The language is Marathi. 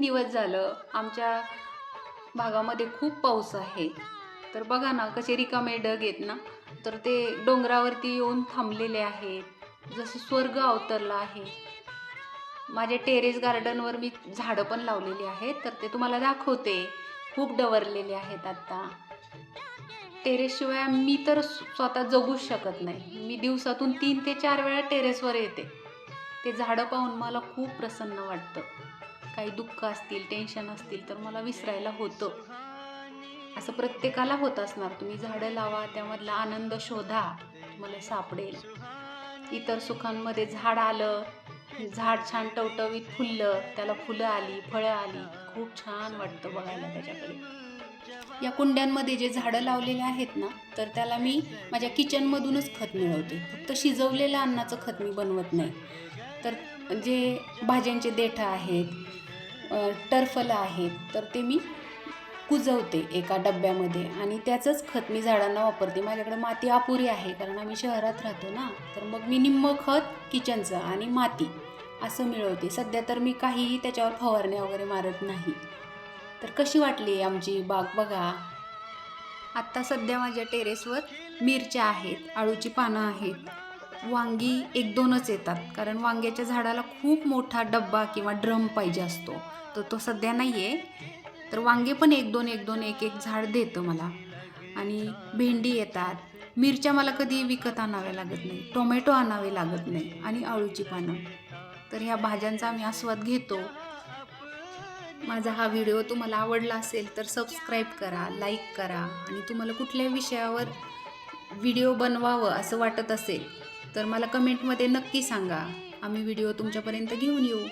दिवस झालं आमच्या भागामध्ये खूप पाऊस आहे. तर बघा ना कसे रिकामे ढग आहेत ना, तर ते डोंगरावरती येऊन थांबलेले आहेत. जसं स्वर्ग अवतरला आहे. माझ्या टेरेस गार्डनवर मी झाडं पण लावलेली आहेत, तर ते तुम्हाला दाखवते. खूप डवरलेले आहेत आता. टेरेसशिवाय मी तर स्वतः जगूच शकत नाही. मी दिवसातून 3 ते 4 वेळा टेरेसवर येते. ते झाडं पाहून मला खूप प्रसन्न वाटतं. काही दुःख असतील, टेन्शन असतील तर मला विसरायला होतं. असं प्रत्येकाला होत असणार. तुम्ही झाडं लावा, त्यामधला आनंद शोधा, तुम्हाला सापडेल. इतर सुखांमध्ये झाड आलं, झाड छान टवटवीत फुललं, त्याला फुलं आली, फळं आली, खूप छान वाटतं बघायला त्याच्याकडे. या कुंड्यांमध्ये जे झाडं लावलेले आहेत ना, तर त्याला मी माझ्या किचनमधूनच खत मिळवते. फक्त शिजवलेलं अन्नाचं खत मी बनवत नाही. तर जे भाज्यांचे देठं आहेत, टरफलं आहेत, तर ते मी कुजवते एका डब्यामध्ये आणि त्याचंच खत मी झाडांना वापरते. माझ्याकडे माती अपुरी आहे कारण आम्ही शहरात राहतो ना, तर मग मी निम्मं खत किचनचं आणि माती असं मिळवते. सध्या तर मी काहीही त्याच्यावर फवारण्या वगैरे मारत नाही. तर कशी वाटली आमची बाग बघा. आत्ता सध्या माझ्या टेरेसवर मिरच्या आहेत, अळूची पानं आहेत, वांगी 1-2च येतात कारण वांग्याच्या झाडाला खूप मोठा डब्बा किंवा ड्रम पाहिजे असतो, तर तो सध्या नाही आहे. तर वांगे पण 1-2 1-2 1-1 झाड देतं मला. आणि भेंडी येतात. मिरच्या मला कधी विकत आणाव्या लागत नाही, टोमॅटो आणावे लागत नाही आणि अळूची पानं. तर ह्या भाज्यांचा आम्ही आस्वाद घेतो. माझा हा व्हिडिओ तुम्हाला आवडला असेल तर सबस्क्राईब करा, लाईक करा आणि तुम्हाला कुठल्याही विषयावर व्हिडिओ बनवावं असं वाटत असेल तर मला कमेंटमध्ये नक्की सांगा. आम्ही व्हिडिओ तुमच्यापर्यंत घेऊन येऊ.